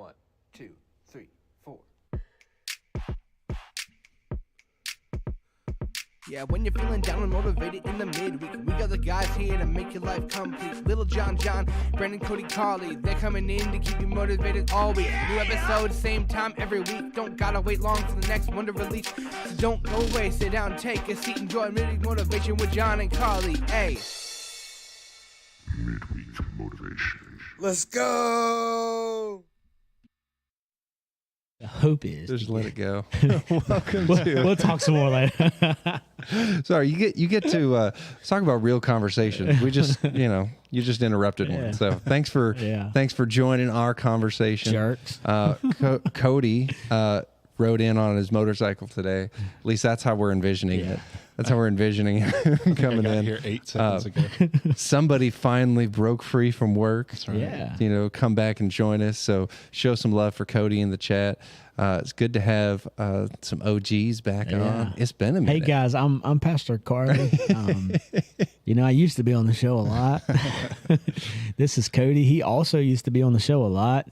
1, 2, 3, 4. Yeah, when you're feeling down and motivated in the midweek, we got the guys here to make your life complete. Little John, Brandon, Cody, Carly, they're coming in to keep you motivated all week. New episode, same time every week. Don't gotta wait long for the next one to release. So don't go away, sit down, take a seat, enjoy Midweek Motivation with John and Carly. Hey. Midweek Motivation. Let's go. The hope is just let it go. Welcome to. We'll talk some more later. Sorry, you get to let's talk about real conversations. We just you just interrupted one. So thanks for joining our conversation. Jerks. Cody rode in on his motorcycle today. At least that's how we're envisioning it. That's how we're envisioning him coming in here 8 seconds ago. Somebody finally broke free from work. That's right. Yeah. Come back and join us. So show some love for Cody in the chat. It's good to have some OGs back on. It's been a minute. Hey guys, I'm Pastor Carly. I used to be on the show a lot. This is Cody. He also used to be on the show a lot.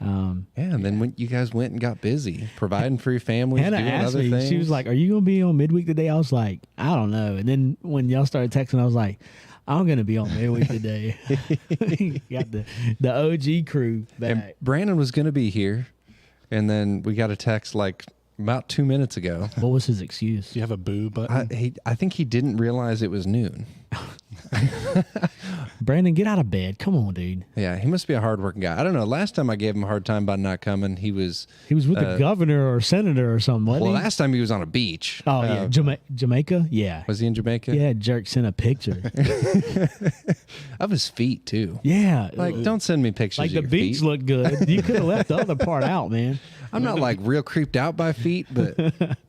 And then when you guys went and got busy providing for your families, Hannah doing asked other me, things. she was like, "Are you gonna be on Midweek today?" I was like, "I don't know." And then when y'all started texting, I was like, "I'm gonna be on Midweek today." Got the OG crew back. And Brandon was gonna be here, and then we got a text like about 2 minutes ago. What was his excuse? Do you have a boo button? I think he didn't realize it was noon. Brandon, get out of bed. Come on, dude. Yeah, he must be a hardworking guy. I don't know. Last time I gave him a hard time about not coming, he was with the governor or senator or something, wasn't he? Last time he was on a beach. Oh, yeah. Jamaica? Yeah. Was he in Jamaica? Yeah, Jerk sent a picture. Of his feet, too. Yeah. Like, don't send me pictures like of the your beach feet. looked good. You could have left the other part out, man. I'm not like real creeped out by feet, but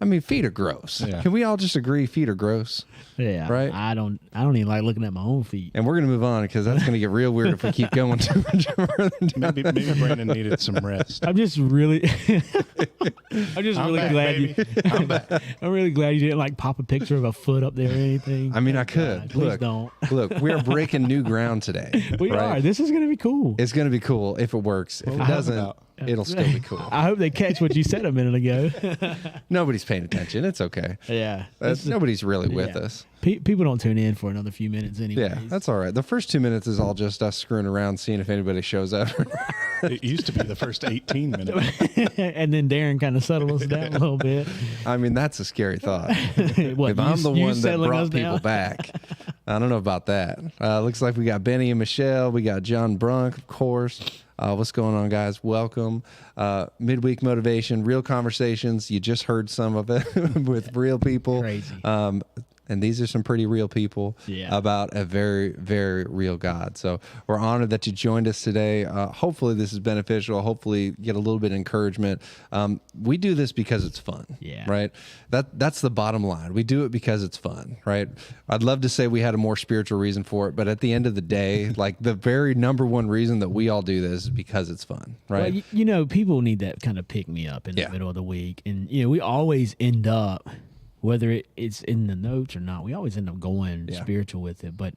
I mean, feet are gross. Yeah. Can we all just agree feet are gross? Yeah. Right? I don't even like looking at my own feet. And we're going to move on because that's going to get real weird if we keep going too much further down. Maybe Brandon needed some rest. I'm just really back, glad baby. I'm really glad you didn't like pop a picture of a foot up there or anything. I mean, I could. Please don't. Look, we're breaking new ground today. We are. This is gonna be cool. It's going to be cool if it works. If it doesn't, it'll still be cool. I hope they catch what you said a minute ago. Nobody's paying attention. It's okay. Yeah. Nobody's really with us. People don't tune in for another few minutes anyway. Yeah, that's all right. The first 2 minutes is all just us screwing around, seeing if anybody shows up. It used to be the first 18 minutes. And then Darren kind of settled us down a little bit. I mean, that's a scary thought. What, If I'm the you one that settling brought us people down? back, I don't know about that. Looks like we got Benny and Michelle. We got John Brunk, of course. What's going on, guys? Welcome. Midweek Motivation, real conversations. You just heard some of it with real people. Crazy. And these are some pretty real people about a very, very real God. So we're honored that you joined us today. Hopefully this is beneficial. Hopefully get a little bit of encouragement. We do this because it's fun, right? That's the bottom line. We do it because it's fun, right? I'd love to say we had a more spiritual reason for it, but at the end of the day, like the very number one reason that we all do this is because it's fun, right? Well, people need that kind of pick me up in the middle of the week. And, we always end up, whether it's in the notes or not, we always end up going spiritual with it. But,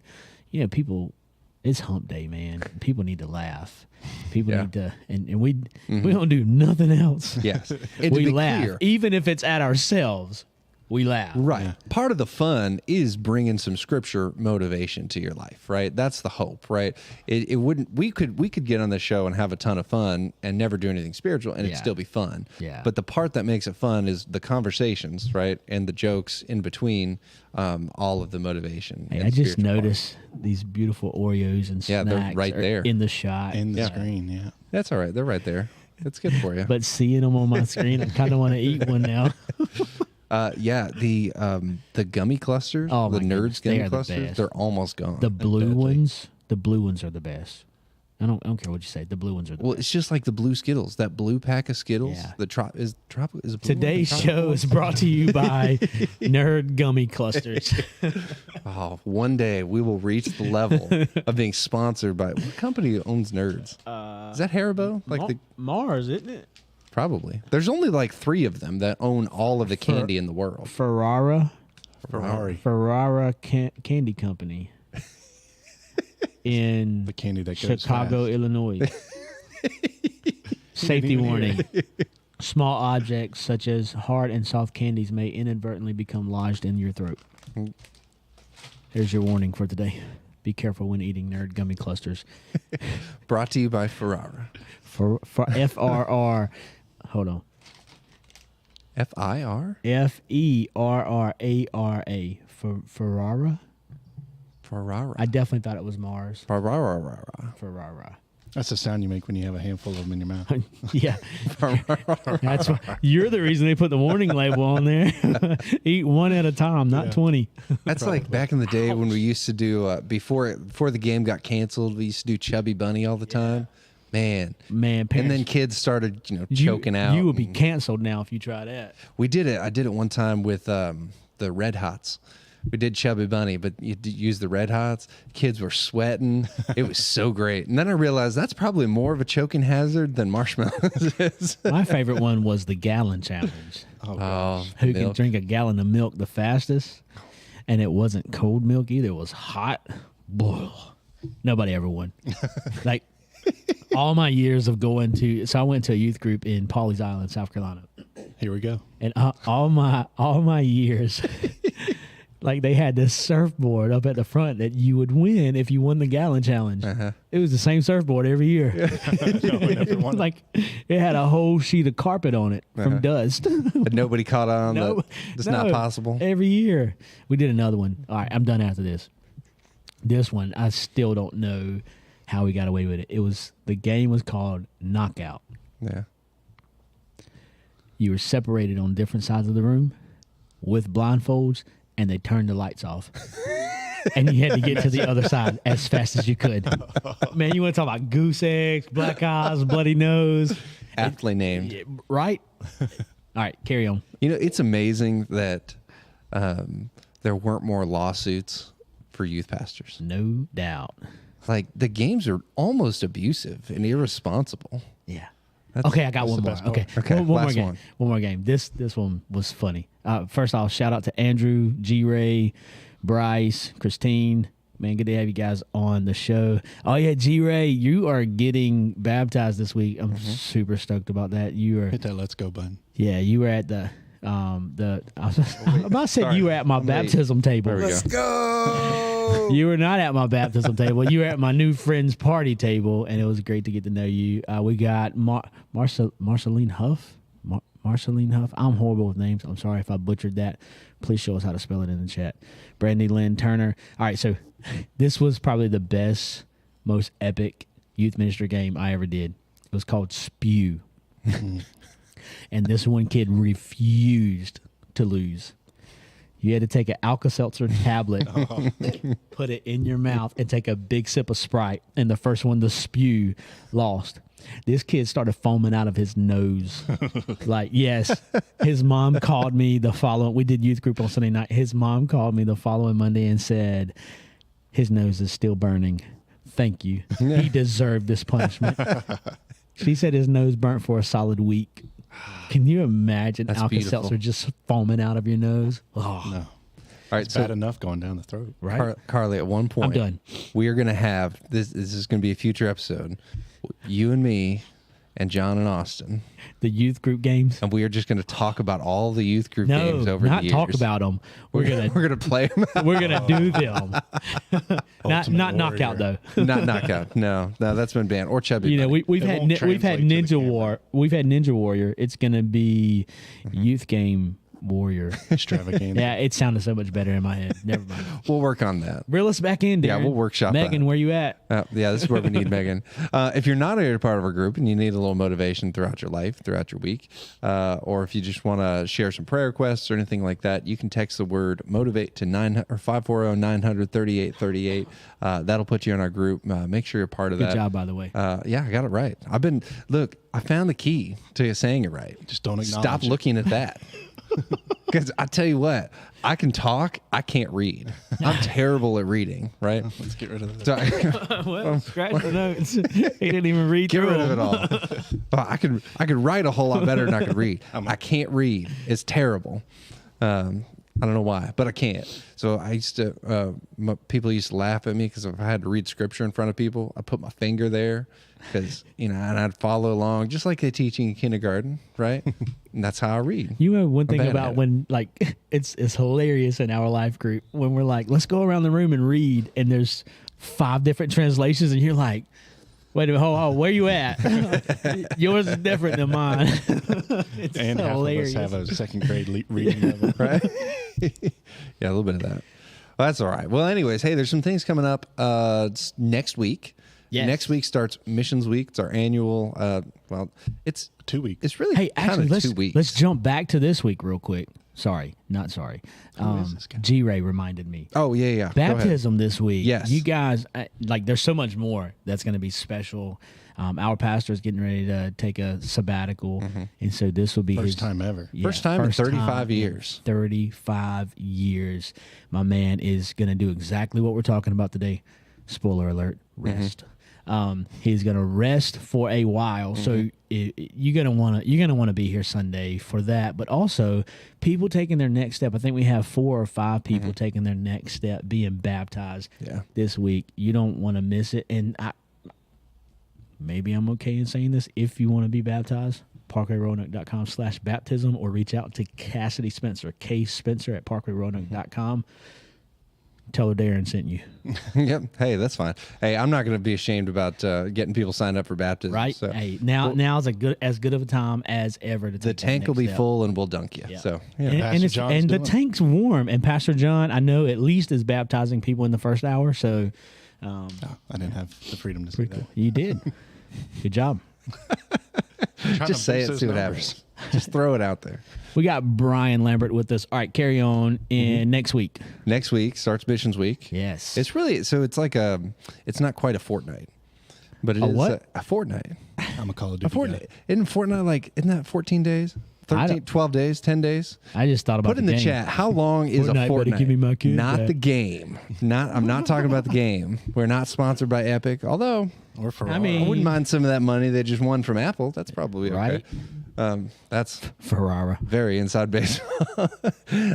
people, it's hump day, man. People need to laugh. People need to, and we don't do nothing else. Yes. And we to be laugh. clear, Even if it's at ourselves, we laugh. right. Yeah. Part of the fun is bringing some scripture motivation to your life, right? That's the hope, right? It wouldn't, we could get on the show and have a ton of fun and never do anything spiritual and it'd still be fun. Yeah. But the part that makes it fun is the conversations, right? And the jokes in between, all of the motivation. Hey, I just noticed these beautiful Oreos and snacks they're right there in the shot. In the screen, yeah. That's all right. They're right there. It's good for you. But seeing them on my screen, I kind of want to eat one now. The gummy clusters, Oh, the my goodness, Nerds they gummy are the clusters, best. they're almost gone. The blue ones are the best. I don't care what you say. The blue ones are the Well, best. it's just like the blue Skittles, that blue pack of Skittles. Yeah. The tropical is the blue one the Today's tropical show one? is brought to you by Nerd Gummy Clusters. Oh, one day we will reach the level of being sponsored by what company owns Nerds? Is that Haribo? Like Mars, isn't it? probably. There's only like 3 of them that own all of the candy in the world. Ferrara Ferrari. Candy Company in The candy that goes Chicago, fast. Illinois. Safety warning. Small objects such as hard and soft candies may inadvertently become lodged in your throat. Here's your warning for today. Be careful when eating nerd gummy clusters. Brought to you by Ferrara. For FRR. Hold on. FIR? FERRARA. Ferrara? Ferrara. I definitely thought it was Mars. Ferrara. Ferrara. That's the sound you make when you have a handful of them in your mouth. Yeah. That's why you're the reason they put the warning label on there. Eat one at a time, not 20. That's like back in the day when we used to do before the game got canceled. We used to do Chubby Bunny all the time. Man, parents, and then kids started, choking out. You would be canceled now if you try that. We did it. I did it one time with the Red Hots. We did Chubby Bunny, but you use the Red Hots. Kids were sweating. It was so great. And then I realized that's probably more of a choking hazard than marshmallows is. My favorite one was the gallon challenge. Who can drink a gallon of milk the fastest? And it wasn't cold milk either. It was hot. Boy, nobody ever won. Like all my years of going to, so I went to a youth group in Pawleys Island, South Carolina. Here we go. And all my years. Like they had this surfboard up at the front that you would win if you won the gallon challenge. It was the same surfboard every year. Like it had a whole sheet of carpet on it from dust. But nobody caught on. It's not possible. Every year. We did another one. All right, I'm done after this. This one, I still don't know how we got away with it. The game was called Knockout. Yeah. You were separated on different sides of the room with blindfolds, and they turned the lights off. And you had to get to the other side as fast as you could. Man, you want to talk about goose eggs, black eyes, bloody nose. Aptly named. Right? All right, carry on. It's amazing that there weren't more lawsuits for youth pastors. No doubt. Like, the games are almost abusive and irresponsible. Yeah. Okay, I got one more. Okay, one more game. One more game. This one was funny. First off, shout out to Andrew, G-Ray, Bryce, Christine. Man, good to have you guys on the show. Oh yeah, G-Ray, you are getting baptized this week. I'm super stoked about that. You are hit that let's go button. Yeah, you were at the I was about to say you were at my baptism table. Let's go. You were not at my baptism table. You were at my new friend's party table, and it was great to get to know you. We got Marceline Huff. Marceline Huff. I'm horrible with names. I'm sorry if I butchered that. Please show us how to spell it in the chat. Brandy Lynn Turner. All right, so this was probably the best, most epic youth ministry game I ever did. It was called Spew. And this one kid refused to lose. You had to take an Alka-Seltzer tablet, put it in your mouth, and take a big sip of Sprite. And the first one to spew lost. This kid started foaming out of his nose. Like, yes, his mom called me we did youth group on Sunday night. His mom called me the following Monday and said, his nose is still burning. Thank you. He deserved this punishment. She said his nose burnt for a solid week. Can you imagine Alka-Seltzer just foaming out of your nose? Oh. No. All right, it's bad enough going down the throat. Right? Carly, at one point, I'm done. We are going to have this. This is going to be a future episode. You and me and John and Austin. The youth group games. And we are just going to talk about all the youth group games over the years. Not talk about them. We're gonna play them. We're gonna do them. not knockout though. Not knockout. No, that's been banned. Or Chubby. We've had Ninja Warrior. It's gonna be Youth Game Warrior. Extravaganza. Yeah, it sounded so much better in my head. Never mind. We'll work on that. Reel us back in, Darren. Yeah, we'll workshop Megan, that. where you at? Yeah, this is where we need Megan. If you're not a part of our group and you need a little motivation throughout your life, throughout your week, or if you just want to share some prayer requests or anything like that, you can text the word motivate to 540-900-3838. That'll put you in our group. Make sure you're part of that. Good job, by the way. Yeah, I got it right. I found the key to saying it right. Just don't acknowledge Stop looking at that. Because I tell you what, I can talk, I can't read. I'm terrible at reading, right? Let's get rid of that. Well, scratch the notes. He didn't even read. Get rid of it all. I could write a whole lot better than I could read. I can't read. It's terrible. I don't know why, but I can't. So I used to, people used to laugh at me because if I had to read scripture in front of people, I put my finger there because, and I'd follow along just like they teach in kindergarten, right? And that's how I read. You know, one thing about when, like, it's hilarious in our life group when we're like, let's go around the room and read, and there's 5 different translations, and you're like, wait a minute, hold on, where you at? Yours is different than mine. It's and hilarious. half of us have a second grade reading level. Right? Yeah, a little bit of that. Well, that's all right. Well, anyways, hey, there's some things coming up it's next week. Yes. Next week starts Missions Week. It's our annual, it's 2 weeks. It's really Hey, kind actually, of 2 weeks. let's jump back to this week real quick. Sorry, not sorry. is this guy? G-Ray reminded me. Oh, yeah. Go ahead. Baptism this week. Yes. You guys, like, there's so much more that's going to be special. Our pastor is getting ready to take a sabbatical, and so this will be his First time ever. Yeah, First time in 35 time in years. 35 years. My man is going to do exactly what we're talking about today. Spoiler alert, rest. He's going to rest for a while. So you're going to want to be here Sunday for that, but also people taking their next step. I think we have 4 or 5 people taking their next step being baptized this week. You don't want to miss it. And maybe I'm okay in saying this. If you want to be baptized, parkwayroanoke.com/baptism, or reach out to Cassidy Spencer, Spencer at parkwayroanoke.com. Tell her Darren sent you. Yep. Hey, that's fine. Hey, I'm not going to be ashamed about getting people signed up for baptism. Right? So. Hey, now's as good of a time as ever to take The tank will be full and we'll dunk you. Yeah. So, And the tank's warm. And Pastor John, I know at least is baptizing people in the first hour. So, I didn't have the freedom to say that. You did. Good job. just say it, see what happens. Just throw it out there. We got Brian Lambert with us. All right, carry on in next week. Next week starts Missions Week. Yes. It's really, so it's like it's not quite a fortnight, but it is what? a fortnight. I'm a Call of A Duty fortnight. Isn't fortnight isn't that 14 days? 13, 12 days, 10 days? I just thought about Put in the game. chat, how long is Fortnite, a buddy, fortnight? give me my kid not back. the game. I'm not talking about the game. We're not sponsored by Epic, although Or Ferrari. I mean- I wouldn't mind some of that money they just won from Apple. That's probably okay. Right. That's Ferrara. very inside baseball.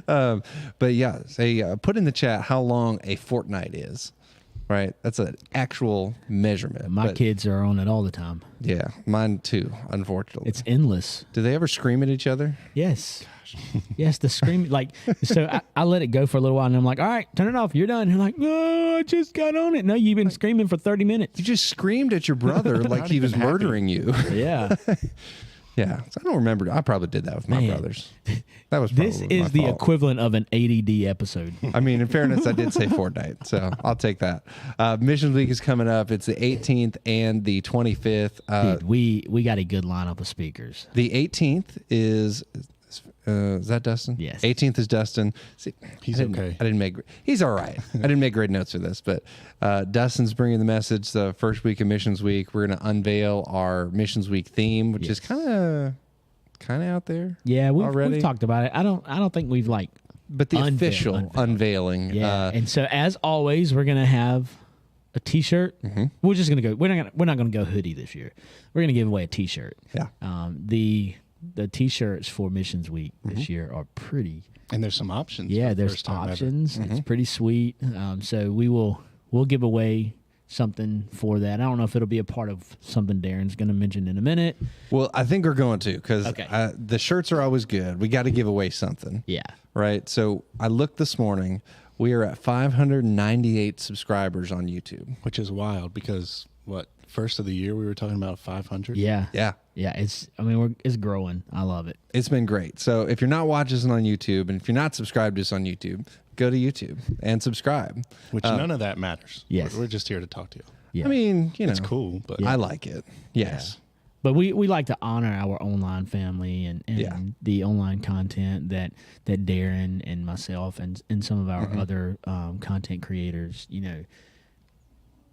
But yeah, say put in the chat how long a fortnight is. Right, that's an actual measurement. My But, kids are on it all the time. yeah, mine too. Unfortunately, It's endless. do they ever scream at each other? Yes. Yes, the scream, like, so I let it go for a little while, and I'm like, all right, turn it off. You're done. You're like, no, I just got on it. No, you've been screaming for 30 minutes. You just screamed at your brother like he was murdering you. Yeah. Yeah, so I don't remember. I probably did that with my Man. brothers. That was probably This my is the fault. equivalent of an ADD episode. I mean, in fairness, I did say fortnight, so I'll take that. Missions Week is coming up. It's the 18th and the 25th. Dude, we got a good lineup of speakers. The 18th is that Dustin? Yes. 18th is Dustin. See, He's okay. He's all right. I didn't make great notes for this, but Dustin's bringing the message the first week of Missions Week. We're going to unveil our Missions Week theme, which is kind of out there. Yeah, already. we've talked about it. I don't think we've But the official unveiling. Yeah. And so as always, we're gonna have a T-shirt. We're just gonna go. We're not gonna go hoodie this year. We're gonna give away a T-shirt. Yeah. The T-shirts for Missions Week this year are pretty. And there's some options. Yeah, for the there's first time ever. options. It's pretty sweet. So we'll give away something for that. I don't know if it'll be a part of something Darren's going to mention in a minute. Well, I think we're going to because Okay. the shirts are always good. We got to give away something. Yeah. Right. So I looked this morning. We are at 598 subscribers on YouTube. Which is wild because, first of the year we were talking about 500? Yeah. Yeah. Yeah. It's growing. I love it. It's been great. So if you're not watching us on YouTube and if you're not subscribed to us on YouTube, go to YouTube and subscribe. Which none of that matters. Yes. We're just here to talk to you. Yeah. I mean, It's cool, but I like it. Yes. But we like to honor our online family and Yeah. the online content that Darren and myself and some of our other content creators,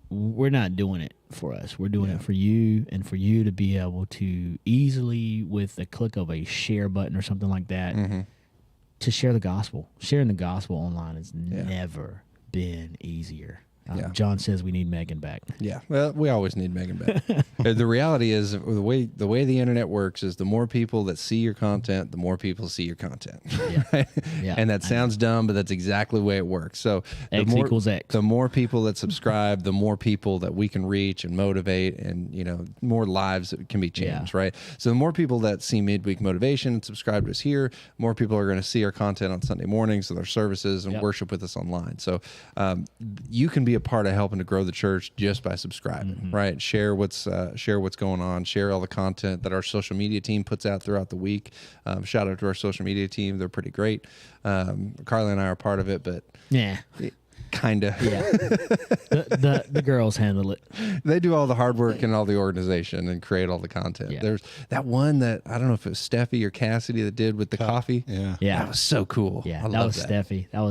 we're not doing it for us. We're doing it for you and for you to be able to easily, with the click of a share button or something like that, to share the gospel. Sharing the gospel online has never been easier. John says we need Megan back. Yeah, well, we always need Megan back. The reality is the way the internet works is the more people that see your content, the more people see your content. Yeah. Right? Yeah, And that sounds dumb, but that's exactly the way it works. So X equals X. The more people that subscribe, the more people that we can reach and motivate, and more lives that can be changed. Right. So the more people that see Midweek Motivation and subscribe to us here, more people are going to see our content on Sunday mornings with our services and worship with us online. So you can be a part of helping to grow the church just by subscribing, right? Share what's going on, share all the content that our social media team puts out throughout the week. Shout out to our social media team. They're pretty great. Carly and I are part of it, but kind of. Yeah. the girls handle it. They do all the hard work and all the organization and create all the content. Yeah. There's that one that I don't know if it was Steffi or Cassidy that did with the coffee. Yeah. That was so cool. Yeah, I that love was Steffi. That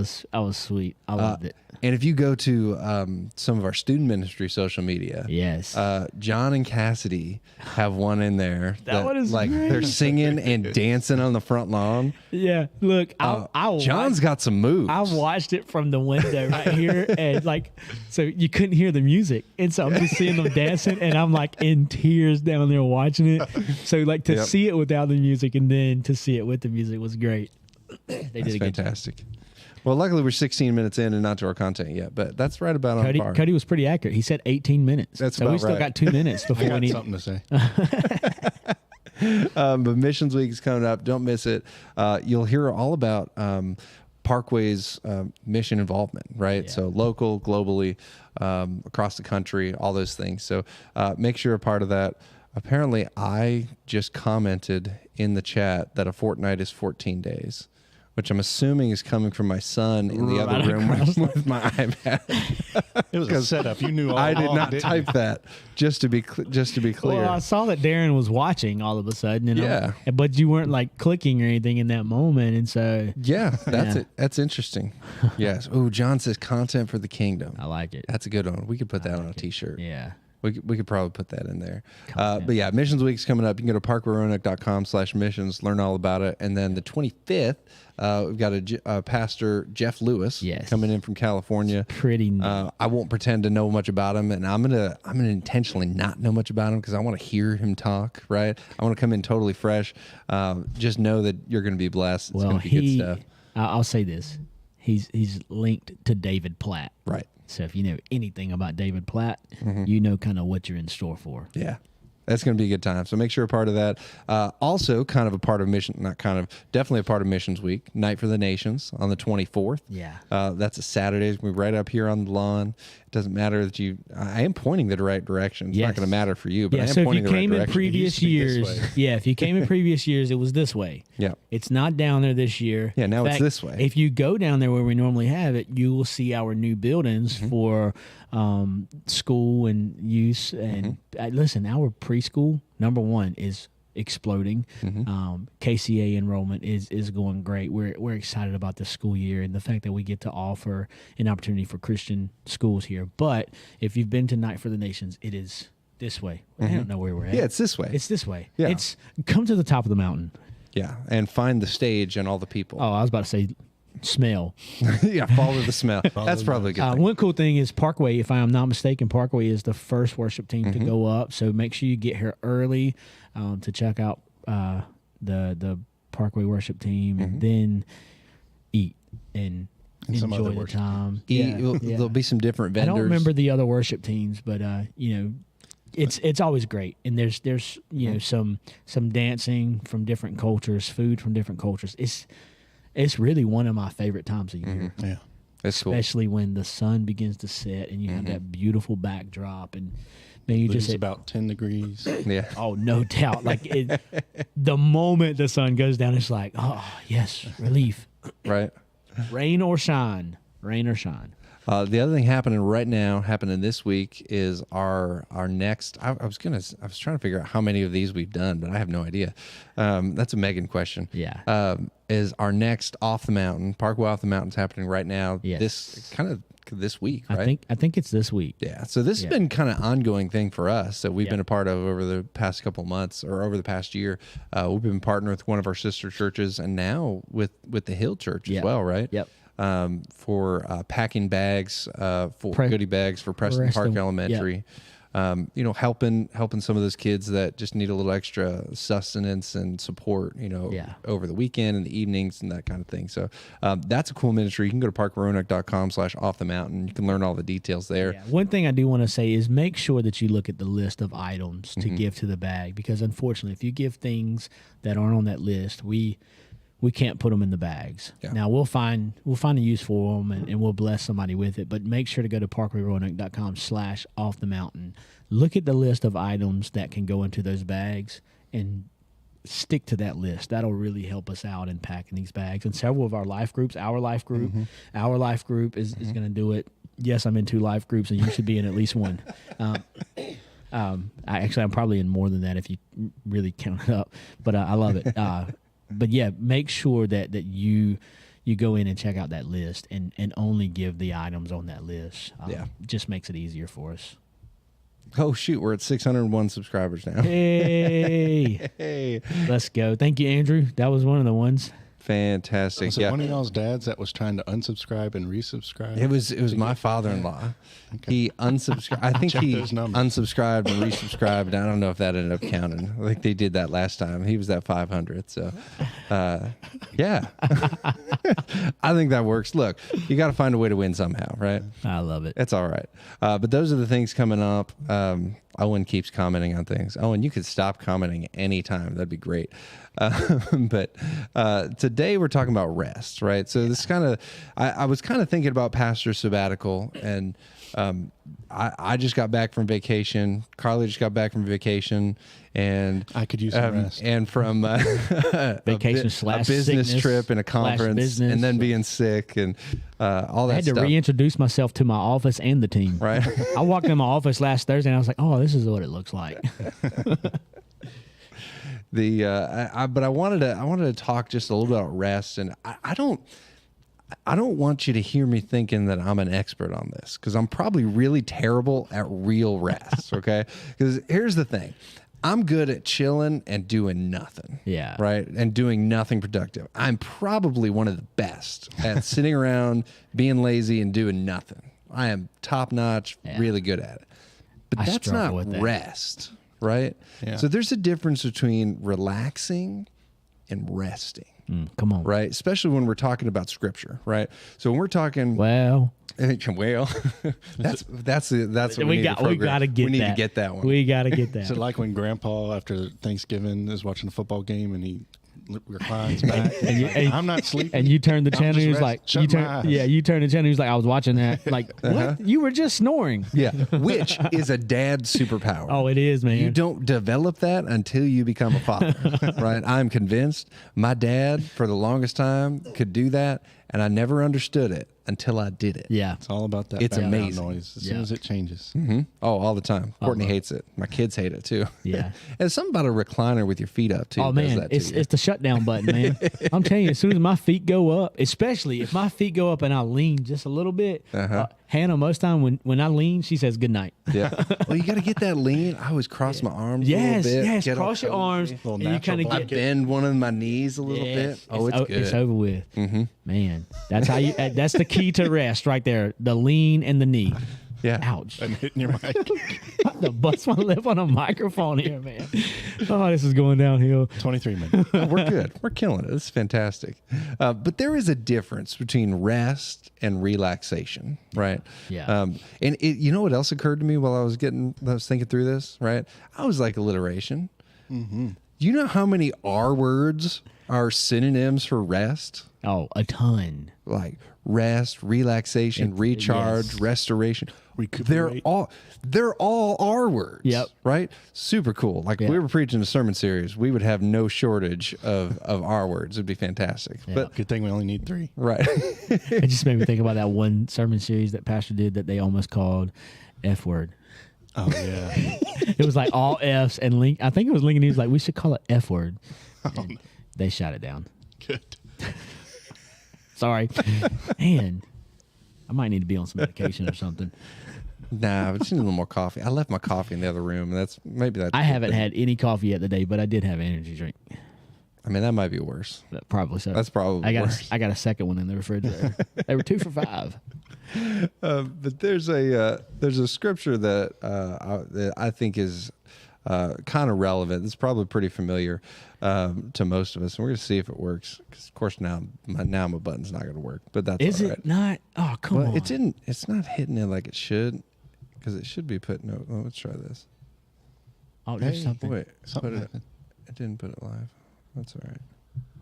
was sweet. I loved it. And if you go to some of our student ministry social media, Yes. John and Cassidy have one in there That one is like great. they're singing and dancing on the front lawn. Yeah. Look, John's got some moves. I watched it from the window right here, and so you couldn't hear the music, and so I'm just seeing them dancing, and I'm like in tears down there watching it. So to see it without the music and then to see it with the music was great. They did a good job. Fantastic. Well, luckily we're 16 minutes in and not to our content yet, but that's right about on par. Cody was pretty accurate. He said 18 minutes. That's so about we still right. got 2 minutes I before we got need something to say. But Missions Week is coming up. Don't miss it. You'll hear all about Parkway's mission involvement, right? Yeah. So local, globally, across the country, all those things. So make sure you're a part of that. Apparently, I just commented in the chat that a fortnight is 14 days, which I'm assuming is coming from my son in the other room with my iPad. It was a setup. You knew all I did along, not didn't type that. Just to be clear. Well, I saw that Darren was watching all of a sudden, Yeah. but you weren't clicking or anything in that moment, and so Yeah, that's it. That's interesting. Yes. Oh, John says content for the kingdom. I like it. That's a good one. We could put that on a T-shirt. Yeah. We could probably put that in there. But yeah, Missions Week's coming up. You can go to parkwayroanoke.com/missions, learn all about it. And then the 25th, we've got Pastor Jeff Lewis coming in from California. Pretty neat. I won't pretend to know much about him, and I'm gonna intentionally not know much about him because I want to hear him talk. Right? I want to come in totally fresh. Just know that you're going to be blessed. It's going to be good stuff. I'll say this: he's linked to David Platt. Right. So if you know anything about David Platt, you know kind of what you're in store for. Yeah. That's going to be a good time. So make sure you're a part of that. Also, kind of a part of definitely a part of Missions Week, Night for the Nations on the 24th. Yeah. That's a Saturday. It's going to be right up here on the lawn. It doesn't matter that I am pointing the right direction. It's not going to matter for you, but I am so pointing the right direction. if you came in previous years, if you came in previous years, it was this way. Yeah. It's not down there this year. Yeah, now In it's fact, this way. If you go down there where we normally have it, you will see our new buildings for school and youth. And listen, our preschool, number one, is exploding. KCA enrollment is going great. We're excited about this school year and the fact that we get to offer an opportunity for Christian schools here. But if you've been to Night for the Nations, it is this way. I don't know where we're at. Yeah, it's this way. It's this way. Yeah. It's come to the top of the mountain. Yeah, and find the stage and all the people. Oh, I was about to say smell. Yeah, follow the smell. That's probably a good thing. One cool thing is Parkway, if I am not mistaken, Parkway is the first worship team to go up. So make sure you get here early to check out the Parkway worship team and then eat and some enjoy other the worship time. There'll be some different vendors. I don't remember the other worship teams, but it's always great. And there's some dancing from different cultures, food from different cultures. It's really one of my favorite times of year. Yeah. That's cool. Especially when the sun begins to set and you have that beautiful backdrop and then you It's just about 10 degrees. Yeah. oh, no doubt. The moment the sun goes down, it's like, oh yes, relief. Right. Rain or shine. Rain or shine. The other thing happening this week is our next. I was trying to figure out how many of these we've done, but I have no idea. That's a Megan question. Yeah. Is our next Off the Mountain, Parkway Off the Mountain's happening right now? Yes. This week, right? I think it's this week. Yeah. So this has been kind of an ongoing thing for us that we've been a part of over the past couple of months or over the past year. We've been partnering with one of our sister churches and now with the Hill Church as well, right? Yep. for packing bags, for goodie bags for Preston Park Elementary. You know, helping some of those kids that just need a little extra sustenance and support, you know, over the weekend and the evenings and that kind of thing. So that's a cool ministry. You can go to parkroanoke.com/offthemountain. You can learn all the details there. Yeah. One thing I do want to say is make sure that you look at the list of items to give to the bag, because unfortunately, if you give things that aren't on that list, we can't put them in the bags. Yeah. Now we'll find a use for them and we'll bless somebody with it. But make sure to go to parkroanoke.com/offthemountain. Look at the list of items that can go into those bags and stick to that list. That'll really help us out in packing these bags. And several of our life groups, our life group is going to do it. Yes, I'm in 2 life groups, and you should be in at least one. I'm probably in more than that if you really count it up. But I love it. But yeah, make sure that you go in and check out that list and only give the items on that list. Just makes it easier for us. Oh shoot, we're at 601 subscribers now. Hey, let's go. Thank you, Andrew. That was one of the ones. Fantastic. Was it one of y'all's dads that was trying to unsubscribe and resubscribe? It was my father-in-law. Okay. He unsubscribed. I think he unsubscribed and resubscribed. I don't know if that ended up counting. I think they did that last time. He was at 500. So, yeah. I think that works. Look, you got to find a way to win somehow, right? I love it. It's all right. But those are the things coming up. Owen keeps commenting on things. Owen, you could stop commenting anytime. That'd be great. But today we're talking about rest, right? So this kind of, I was kind of thinking about pastor sabbatical, and I just got back from vacation. Carly just got back from vacation, and I could use some rest. And from vacation a business trip and a conference, and then being sick and all that. I had to stuff. Reintroduce myself to my office and the team. Right. I walked in my office last Thursday and I was like, "Oh, this is what it looks like." But I wanted to talk just a little bit about rest, and I don't want you to hear me thinking that I'm an expert on this, because I'm probably really terrible at real rest. Okay, because here's the thing. I'm good at chilling and doing nothing. Yeah. Right? And doing nothing productive. I'm probably one of the best at sitting around, being lazy, and doing nothing. I am top notch, really good at it. But that's not rest, right? Yeah. So there's a difference between relaxing and resting. Come on. Right? Especially when we're talking about scripture, right? So when we're talking that's what we need to get that one. We got to get that. So like when Grandpa after Thanksgiving is watching a football game and he reclines back. and I'm not sleeping. And you turn the channel. He was like, you turn the channel. He was like, I was watching that. Like, what? You were just snoring. Yeah, which is a dad superpower. Oh, it is, man. You don't develop that until you become a father, right? I'm convinced my dad, for the longest time, could do that, and I never understood it until I did it. Yeah. It's all about that It's amazing. noise as soon as it changes. Mm-hmm. Oh, all the time. Courtney hates it. My kids hate it too. Yeah. And something about a recliner with your feet up too. Oh man, it's the shutdown button, man. I'm telling you, as soon as my feet go up, especially if my feet go up and I lean just a little bit, Hannah, most time when I lean, she says good night. Yeah. Well, you got to get that lean. I always cross my arms a little bit. Yes, cross your arms. And you kind of I bend one of my knees a little bit. Oh, it's good. It's over with. Mm-hmm. Man, that's how you. That's the key to rest right there. The lean and the knee. Yeah. Ouch. I'm hitting your mic. I'm to bust my lip on a microphone here, man. Oh, this is going downhill. 23 minutes. We're good. We're killing it. This is fantastic. But there is a difference between rest and relaxation, right? Yeah. And you know what else occurred to me while I was thinking through this, right? I was like, alliteration. Mm-hmm. You know how many R words are synonyms for rest? Oh, a ton. Like rest, relaxation, recharge, restoration. Recuperate. They're all R words. Yep. Right? Super cool. Like we were preaching a sermon series, we would have no shortage of R words. It'd be fantastic. Yeah. But good thing we only need 3. Right. It just made me think about that one sermon series that Pastor did that they almost called F word. Oh yeah. It was like all F's and Link. I think it was Lincoln. He was like, we should call it F word. And they shot it down. Good. Sorry. Man, I might need to be on some medication or something. Nah, I just need a little more coffee. I left my coffee in the other room. I haven't had any coffee yet today, but I did have an energy drink. I mean, that might be worse. Probably so. That's probably worse. I got a second one in the refrigerator. They were 2 for $5. But there's a scripture that I think is kind of relevant. It's probably pretty familiar to most of us, and we're going to see if it works. Because of course now my button's not going to work, but that's is all right. It not? Oh, come on! It's not hitting it like it should, because it should be put. No, let's try this. Oh, there's something. Wait, Something it didn't put it live. That's all right.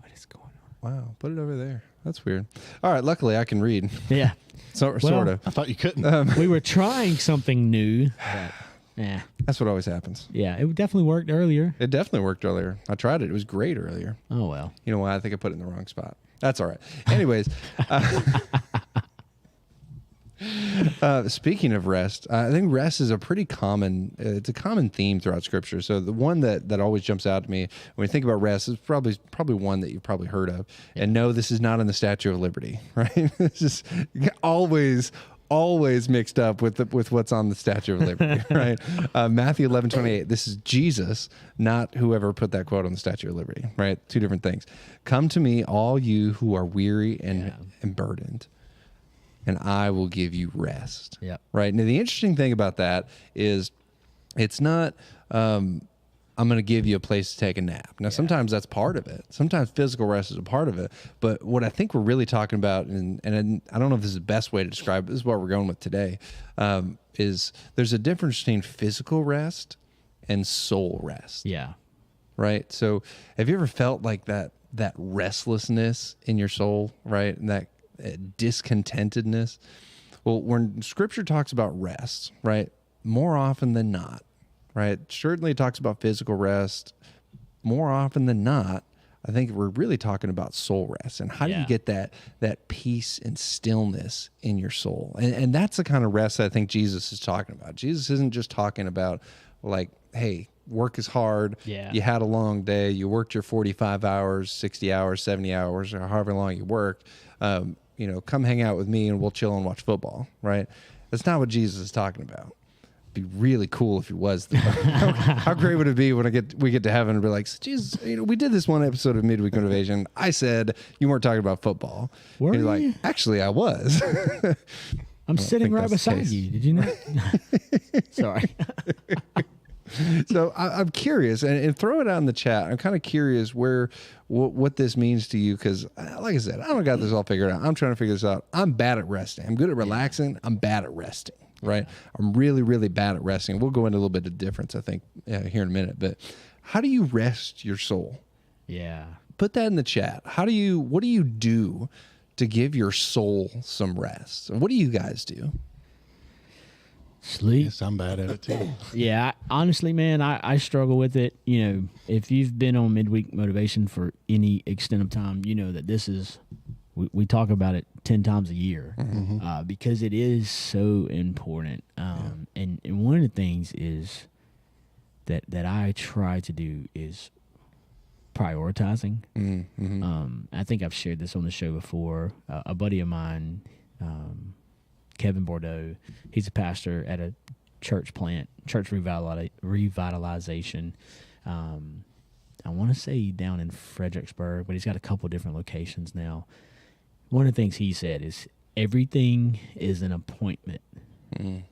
What is going on? Wow, put it over there. That's weird. All right, luckily I can read. Yeah, sort of. I thought you couldn't. We were trying something new. But, yeah, that's what always happens. Yeah, it definitely worked earlier. It definitely worked earlier. I tried it. It was great earlier. Oh well. You know why? I think I put it in the wrong spot. That's all right. Anyways. Speaking of rest, I think rest is a pretty common, it's a common theme throughout Scripture. So the one that always jumps out to me when you think about rest is probably one that you've probably heard of. Yeah. And no, this is not in the Statue of Liberty, right? It's just always mixed up with what's on the Statue of Liberty, right? Matthew 11:28. This is Jesus, not whoever put that quote on the Statue of Liberty, right? Two different things. Come to me, all you who are weary and burdened, and I will give you rest. Yeah. Right. Now, the interesting thing about that is it's not, I'm going to give you a place to take a nap. Now, sometimes that's part of it. Sometimes physical rest is a part of it. But what I think we're really talking about, and I don't know if this is the best way to describe it, this is what we're going with today, is there's a difference between physical rest and soul rest. Yeah. Right. So have you ever felt like that restlessness in your soul, right? And that discontentedness? Well, when Scripture talks about rest, right, more often than not, right, certainly it talks about physical rest. More often than not, I think we're really talking about soul rest, and how do you get that peace and stillness in your soul? And that's the kind of rest that I think Jesus is talking about. Jesus isn't just talking about like, hey, work is hard. Yeah. You had a long day. You worked your 45 hours, 60 hours, 70 hours, or however long you worked. Come hang out with me and we'll chill and watch football, right? That's not what Jesus is talking about. It'd be really cool if he was. How great would it be when we get to heaven and be like, Jesus, we did this one episode of Midweek Motivation. I said you weren't talking about football. Were you? Like, actually, I was. I'm sitting right beside you. Did you not? Sorry. So I'm curious, and throw it out in the chat. I'm kind of curious what this means to you, because, like I said, I don't got this all figured out. I'm trying to figure this out. I'm bad at resting. I'm good at relaxing. I'm bad at resting, right? I'm really, really bad at resting. We'll go into a little bit of difference, I think, here in a minute. But how do you rest your soul? Yeah. Put that in the chat. What do you do to give your soul some rest? What do you guys do? Sleep. Yes, I'm bad at it too. Yeah, honestly, man, I struggle with it. If you've been on Midweek Motivation for any extent of time, you know that this is, we talk about it 10 times a year, because it is so important. And one of the things is that I try to do is prioritizing. I think I've shared this on the show before. A buddy of mine, Kevin Bordeaux, he's a pastor at a church revitalization. I want to say down in Fredericksburg, but he's got a couple different locations now. One of the things he said is everything is an appointment, and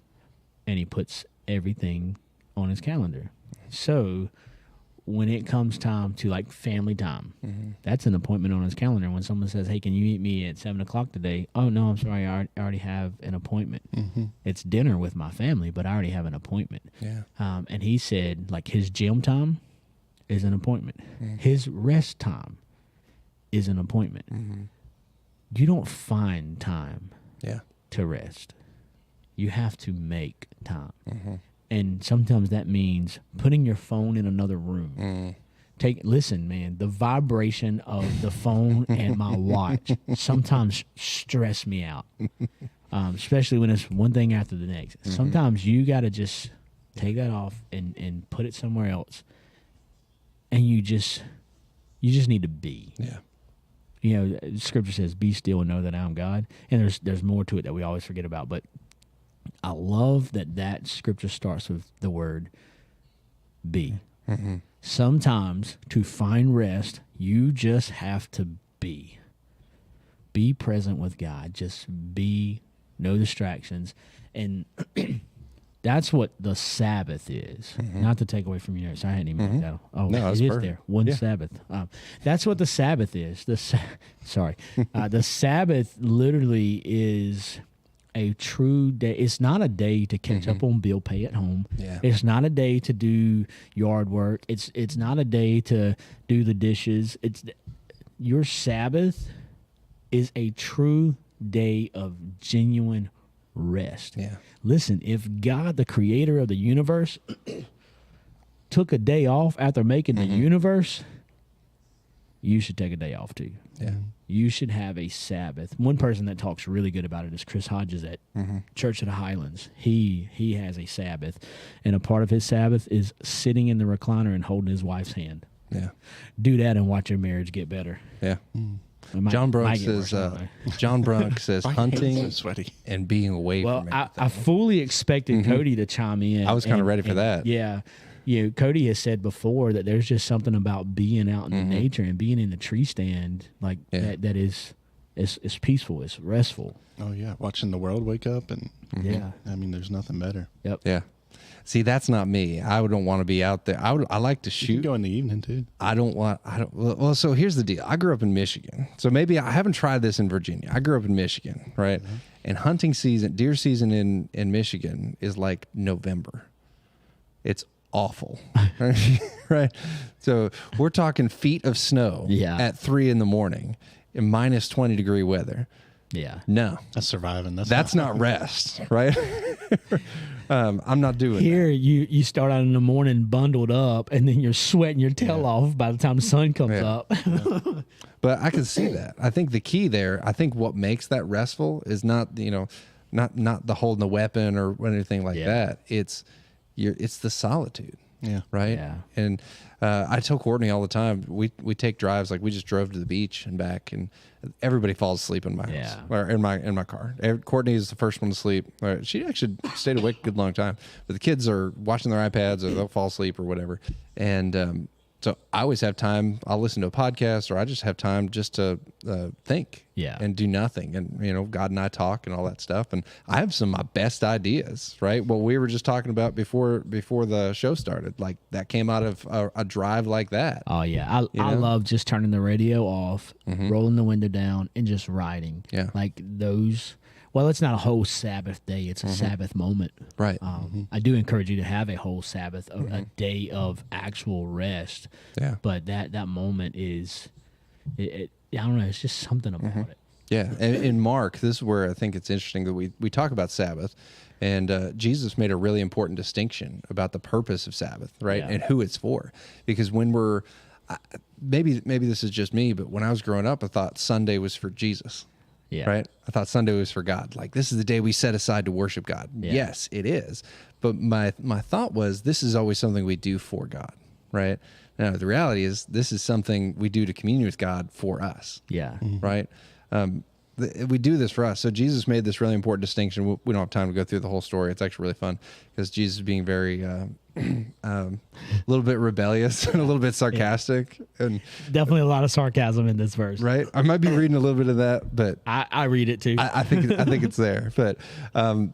he puts everything on his calendar. So when it comes time to like family time, that's an appointment on his calendar. When someone says, hey, can you meet me at 7:00 today? Oh, no, I'm sorry. I already have an appointment. It's dinner with my family, but I already have an appointment. Yeah. And he said like his gym time is an appointment. His rest time is an appointment. You don't find time to rest. You have to make time. And sometimes that means putting your phone in another room. Listen, man, the vibration of the phone and my watch sometimes stress me out, especially when it's one thing after the next. Sometimes you got to just take that off and put it somewhere else. And you just need to be. Yeah. Scripture says, be still and know that I am God. And there's more to it that we always forget about. But I love that scripture starts with the word be. Sometimes to find rest, you just have to be. Be present with God. Just be, no distractions. And that's what the Sabbath is. Not to take away from your notes. I hadn't even looked at it. Oh, No, it that's is perfect. there. One Sabbath. That's what the Sabbath is. The Sabbath literally is a true day. It's not a day to catch up on bill pay at home. Yeah. It's not a day to do yard work. It's not a day to do the dishes. It's your Sabbath is a true day of genuine rest. Yeah. Listen, if God, the creator of the universe, took a day off after making the universe, you should take a day off too. Yeah. You should have a Sabbath. One person that talks really good about it is Chris Hodges at Church of the Highlands. He has a Sabbath, and a part of his Sabbath is sitting in the recliner and holding his wife's hand. Yeah. Do that and watch your marriage get better. Yeah. John Brooks says hunting sweaty and being away Well, from I fully expected Cody to chime in. I was kind of ready for that. Yeah. Cody has said before that there's just something about being out in the nature and being in the tree stand that is it's peaceful, it's restful. Oh yeah, watching the world wake up and Yeah. I mean, there's nothing better. Yep. Yeah. See, that's not me. I don't want to be out there. I like to You can shoot. go in the evening too. Well, so here's the deal. I grew up in Michigan. So maybe I haven't tried this in Virginia. I grew up in Michigan, right? And hunting season, deer season in Michigan is like November. It's awful. Right? So we're talking feet of snow at 3 a.m. in minus 20-degree weather. Yeah. No. That's surviving. That's not rest, right? I'm not doing Here you start out in the morning bundled up and then you're sweating your tail off by the time the sun comes up. But I can see that. I think the key there, I think what makes that restful is not the holding the weapon or anything like that. It's the solitude. Yeah. Right. Yeah. And I tell Courtney all the time, we take drives, like we just drove to the beach and back, and everybody falls asleep in my house or in my car. Courtney is the first one to sleep. She actually stayed awake a good long time, but the kids are watching their iPads or they'll fall asleep or whatever. And so I always have time. I'll listen to a podcast, or I just have time just to think and do nothing. And, God and I talk and all that stuff. And I have some of my best ideas, right? What we were just talking about before the show started, like that came out of a drive like that. Oh, yeah. I love just turning the radio off, rolling the window down, and just riding. Yeah. Like those. Well, it's not a whole Sabbath day. It's a Sabbath moment. Right. I do encourage you to have a whole Sabbath, a day of actual rest. Yeah. But that moment is, I don't know, it's just something about it. Yeah. And in Mark, this is where I think it's interesting that we talk about Sabbath, and Jesus made a really important distinction about the purpose of Sabbath, right? Yeah. And who it's for. Because when we're, maybe this is just me, but when I was growing up, I thought Sunday was for Jesus. Yeah. Right. I thought Sunday was for God. Like, this is the day we set aside to worship God. Yeah. Yes, it is. But my thought was, this is always something we do for God. Right. Now, the reality is, this is something we do to commune with God for us. Yeah. Right. We do this for us. So Jesus made this really important distinction. We don't have time to go through the whole story. It's actually really fun because Jesus is being very, a little bit rebellious and a little bit sarcastic, and Definitely a lot of sarcasm in this verse. right. I might be reading a little bit of that, but I read it too. I think it's there. But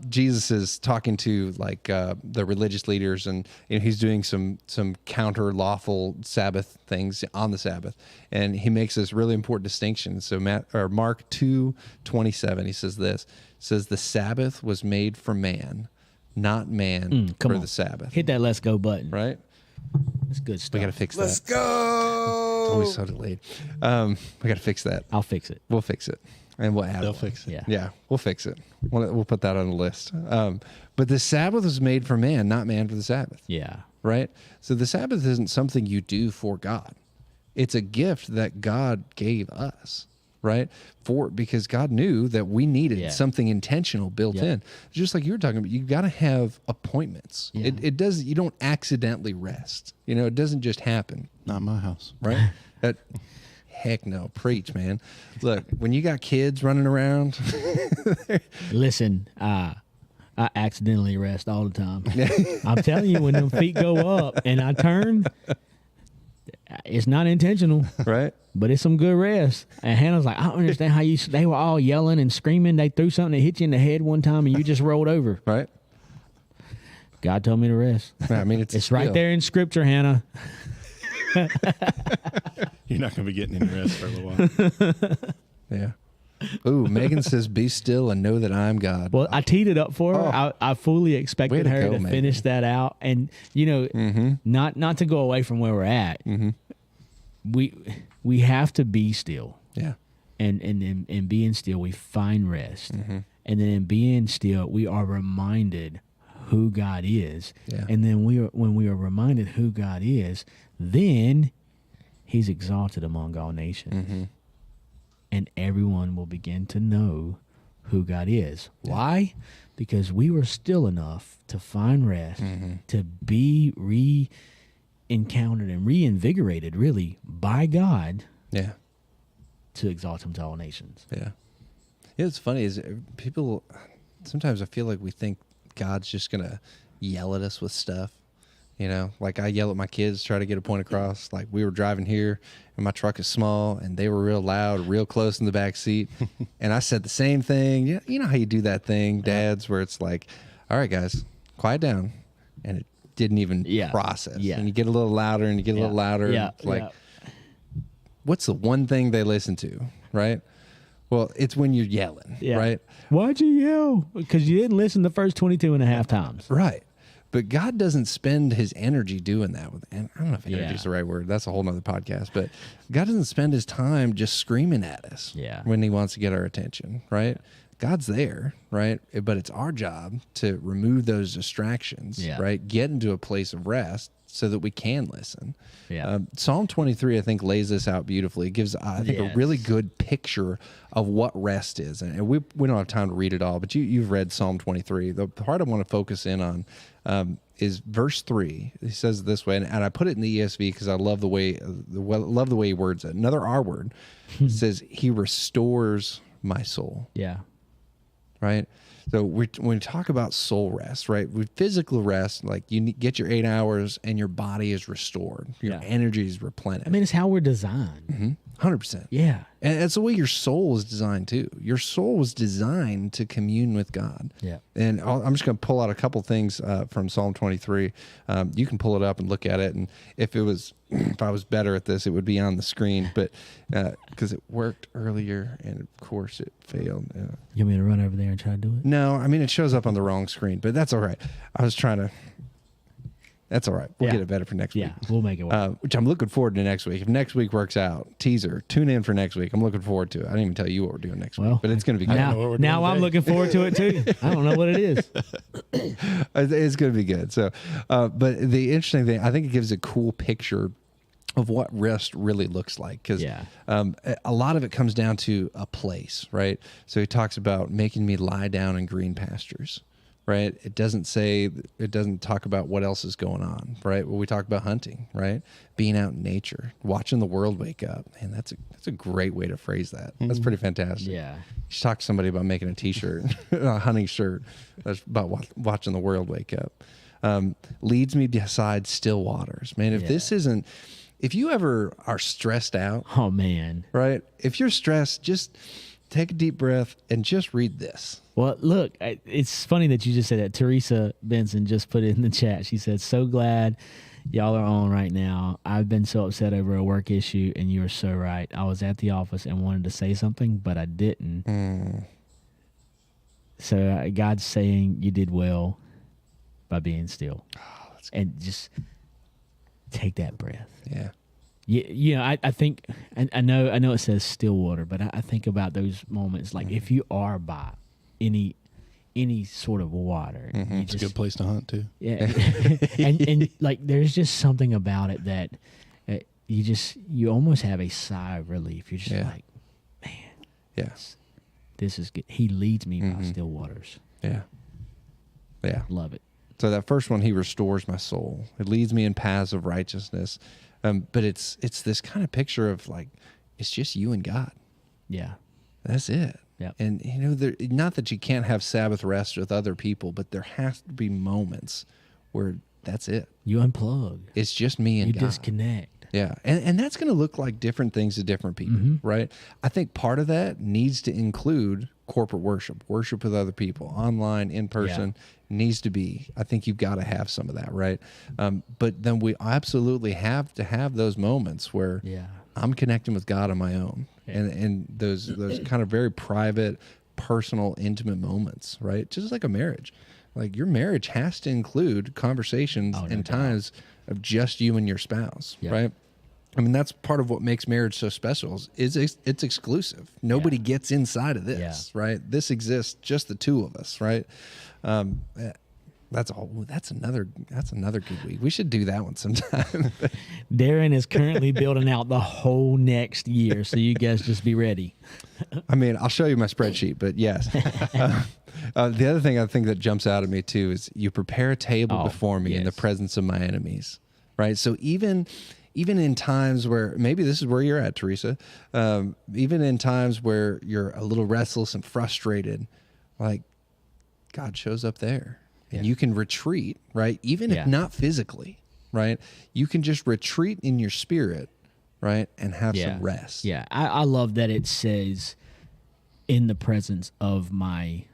Jesus is talking to the religious leaders, and he's doing some counter lawful Sabbath things on the Sabbath, and he makes this really important distinction. So Mark 2:27, he says this. It says the Sabbath was made for man, not man for the Sabbath. Hit that let's go button. Right? That's good stuff. We got to fix that. Let's go. It's always so delayed. We got to fix that. I'll fix it. We'll fix it, and we'll add. They'll one. fix it. Yeah. Yeah, we'll fix it. We'll put that on the list. But the Sabbath was made for man, not man for the Sabbath. Yeah. Right? So the Sabbath isn't something you do for God. It's a gift that God gave us, right? Because God knew that we needed something intentional built in. Just like you were talking about, you got to have appointments. Yeah. You don't accidentally rest. It doesn't just happen, Not in my house. right? Heck no. Preach, man. Look, when you got kids running around, Listen, I accidentally rest all the time. I'm telling you, when them feet go up and I turn, it's not intentional, right? But it's some good rest. And Hannah's like, I don't understand how they were all yelling and screaming. They threw something that hit you in the head one time and you just rolled over. Right. God told me to rest. I mean, it's right there in Scripture, Hannah. You're not going to be getting any rest for a little while. Yeah. Ooh, Megan says, "Be still and know that I'm God." Well, I teed it up for her. I fully expected her to finish that out, and not to go away from where we're at. We have to be still. Yeah. And in being still, we find rest, and then in being still, we are reminded who God is. Yeah. And then when we are reminded who God is, then He's exalted among all nations. And everyone will begin to know who God is. Yeah. Why? Because we were still enough to find rest, to be re-encountered and reinvigorated, really, by God. Yeah. To exalt Him to all nations. Yeah. Yeah, it's funny is people, sometimes I feel like we think God's just going to yell at us with stuff. You know, like I yell at my kids, try to get a point across. Like we were driving here and my truck is small and they were real loud, real close in the back seat. And I said the same thing. Yeah, you know how you do that thing, dads, where it's like, all right, guys, quiet down. And it didn't even process. Yeah. And you get a little louder and you get a little louder. Yeah. It's like, what's the one thing they listen to, right? Well, it's when you're yelling, right? Why'd you yell? Because you didn't listen the first 22 and a half times. Right. But God doesn't spend His energy doing that. And I don't know if energy is the right word. That's a whole nother podcast. But God doesn't spend His time just screaming at us when He wants to get our attention, right? God's there, right? But it's our job to remove those distractions, right? Get into a place of rest so that we can listen. Yeah. Psalm 23, I think, lays this out beautifully. It gives, I think, a really good picture of what rest is. And we don't have time to read it all, but you've read Psalm 23. The part I want to focus in on is verse 3. He says it this way, and I put it in the ESV because I love the way he words it. Another R word says, He restores my soul. Yeah. Right? So when we talk about soul rest, right? With physical rest, like you get your 8 hours and your body is restored. Your energy is replenished. I mean, it's how we're designed. 100%. Yeah. And that's the way your soul is designed too. Your soul was designed to commune with God. Yeah. And I'm just going to pull out a couple things from Psalm 23. You can pull it up and look at it. And if I was better at this, it would be on the screen. But because it worked earlier, and of course it failed. You want me to run over there and try to do it? No, I mean it shows up on the wrong screen, but that's all right. I was trying to. That's all right. We'll get it better for next week. Yeah, we'll make it work. Which I'm looking forward to next week. If next week works out, teaser, tune in for next week. I'm looking forward to it. I didn't even tell you what we're doing next week, but it's going to be good. Now I'm looking forward to it too. I don't know what it is. It's going to be good. So, but the interesting thing, I think it gives a cool picture of what rest really looks like, because a lot of it comes down to a place, right? So he talks about making me lie down in green pastures. Right. It doesn't talk about what else is going on. Right. Well, we talk about hunting, right? Being out in nature, watching the world wake up. And that's a great way to phrase that. That's pretty fantastic. Yeah. You should talk to somebody about making a t-shirt, a hunting shirt. That's about watching the world wake up. Leads me beside still waters. Man, if you ever are stressed out. Oh, man. Right. If you're stressed, just take a deep breath and just read this. Well, look, it's funny that you just said that. Teresa Benson just put it in the chat. She said, so glad y'all are on right now. I've been so upset over a work issue, and you are so right. I was at the office and wanted to say something, but I didn't. So God's saying you did well by being still. Oh, that's good. And just take that breath. Yeah. I think, I know it says still water, but I think about those moments, like if you are by any sort of water, it's a good place to hunt too. Yeah, and like there's just something about it that you almost have a sigh of relief. You're just like, man, this is good. He leads me by still waters. Yeah, love it. So that first one, he restores my soul. It leads me in paths of righteousness. But it's this kind of picture of like, it's just you and God. Yeah. That's it. Yep. And, not that you can't have Sabbath rest with other people, but there has to be moments where that's it. You unplug. It's just me and you God. Disconnect. Yeah. And that's going to look like different things to different people, right? I think part of that needs to include corporate worship with other people, online, in person, needs to be. I think you've got to have some of that, right? But then we absolutely have to have those moments where I'm connecting with God on my own. And those kind of very private, personal, intimate moments, right? Just like a marriage. Like your marriage has to include conversations and times of just you and your spouse, right? I mean, that's part of what makes marriage so special is it's exclusive. Nobody gets inside of this, right? This exists, just the two of us, right? That's all. That's another good week. We should do that one sometime. Darren is currently building out the whole next year, so you guys just be ready. I mean, I'll show you my spreadsheet, but yes. The other thing I think that jumps out at me too is you prepare a table before me in the presence of my enemies, right? So even in times where maybe this is where you're at, Teresa, even in times where you're a little restless and frustrated, like God shows up there. And you can retreat, right? Even if not physically, right? You can just retreat in your spirit, right? And have some rest. Yeah, I love that it says in the presence of my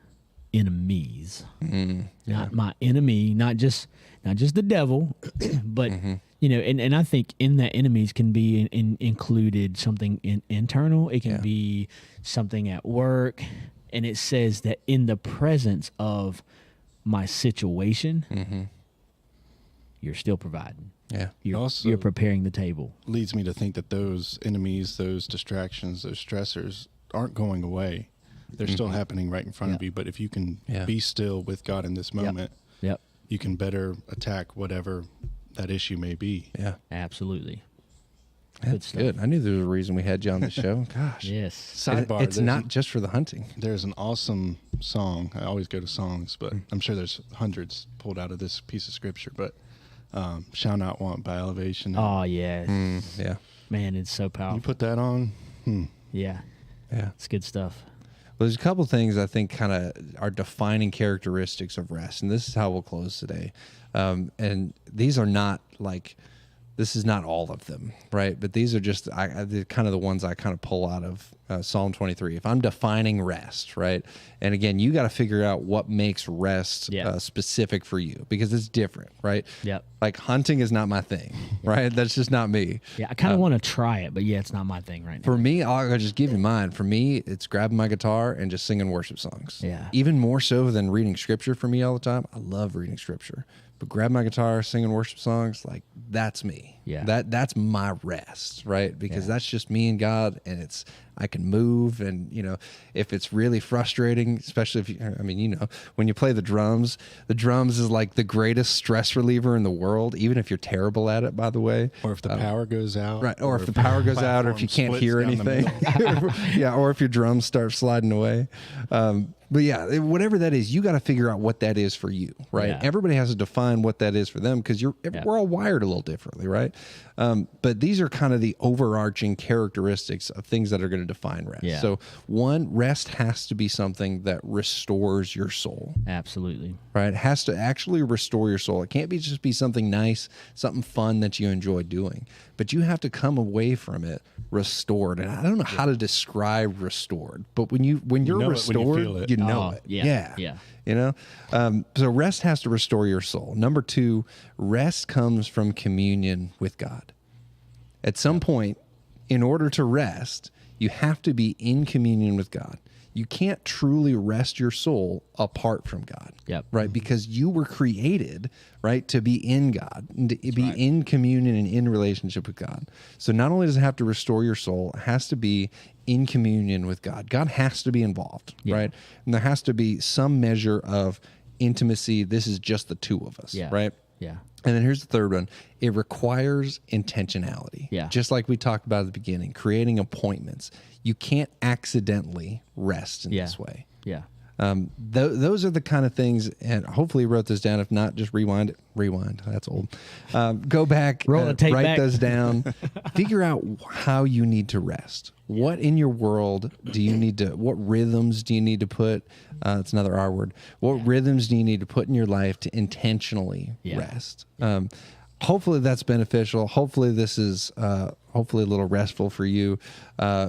enemies. Not my enemy, not just the devil, but and I think in that enemies can be included something internal. It can be something at work, and it says that in the presence of my situation, you're still providing. Yeah. You're preparing the table. Leads me to think that those enemies, those distractions, those stressors aren't going away. They're still happening right in front of you. But if you can be still with God in this moment, you can better attack whatever that issue may be. Yeah. Absolutely. That's good. I knew there was a reason we had you on the show. Gosh. Yes. Sidebar. It's not just for the hunting. There's an awesome song. I always go to songs, but I'm sure there's hundreds pulled out of this piece of scripture. But Shall Not Want by Elevation. Oh, yes. Yeah. Man, it's so powerful. You put that on? Yeah. Yeah. It's good stuff. Well, there's a couple things I think kind of are defining characteristics of rest, and this is how we'll close today. And these are not like... This is not all of them, right? But these are just the kind of the ones I kind of pull out of Psalm 23. If I'm defining rest, right? And again, you got to figure out what makes rest specific for you because it's different, right? Yep. Like hunting is not my thing, right? That's just not me. Yeah, I kind of want to try it, but it's not my thing right now. For me, I'll just give you mine. For me, it's grabbing my guitar and just singing worship songs. Yeah. Even more so than reading scripture for me all the time. I love reading scripture. But grab my guitar, singing worship songs, like that's me. Yeah. That's my rest, right? Because that's just me and God, and I can move, and if it's really frustrating, especially when you play the drums is like the greatest stress reliever in the world, even if you're terrible at it, by the way. Or if the power goes out. Right. Or if the power goes out, or if you can't hear anything. Yeah. Or if your drums start sliding away. But yeah, whatever that is, you got to figure out what that is for you, right? Yeah. Everybody has to define what that is for them because we're all wired a little differently, right? But these are kind of the overarching characteristics of things that are going to define rest. Yeah. So one, rest has to be something that restores your soul. Absolutely. Right? It has to actually restore your soul. It can't just be something nice, something fun that you enjoy doing, but you have to come away from it restored. And I don't know how to describe restored, but when you're restored, you know it. Yeah. So rest has to restore your soul. Number 2, rest comes from communion with God. At some point, in order to rest, you have to be in communion with God. You can't truly rest your soul apart from God. Yep. Right? Because you were created, right, to be in God, and to be in communion and in relationship with God. So not only does it have to restore your soul, it has to be in communion with God. God has to be involved, right? And there has to be some measure of intimacy. This is just the two of us, right? Yeah. And then here's the third one. It requires intentionality. Yeah. Just like we talked about at the beginning, creating appointments. You can't accidentally rest in this way. Yeah. Those are the kind of things, and hopefully you wrote this down. If not, just rewind. That's old. Go back, write those down. Figure out how you need to rest. What in your world do you need to, what rhythms do you need to put, it's another R word. What rhythms do you need to put in your life to intentionally rest? Hopefully that's beneficial. Hopefully this is hopefully a little restful for you.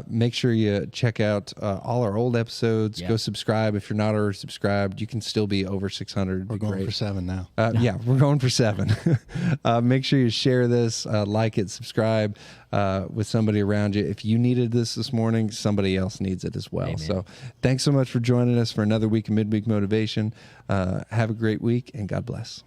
Make sure you check out all our old episodes. Go subscribe. If you're not already subscribed, you can still be over 600. We're going for 7 now. Yeah, we're going for 7. Make sure you share this, like it, subscribe with somebody around you. If you needed this morning, somebody else needs it as well. Amen. So thanks so much for joining us for another week of Midweek Motivation. Have a great week, and God bless.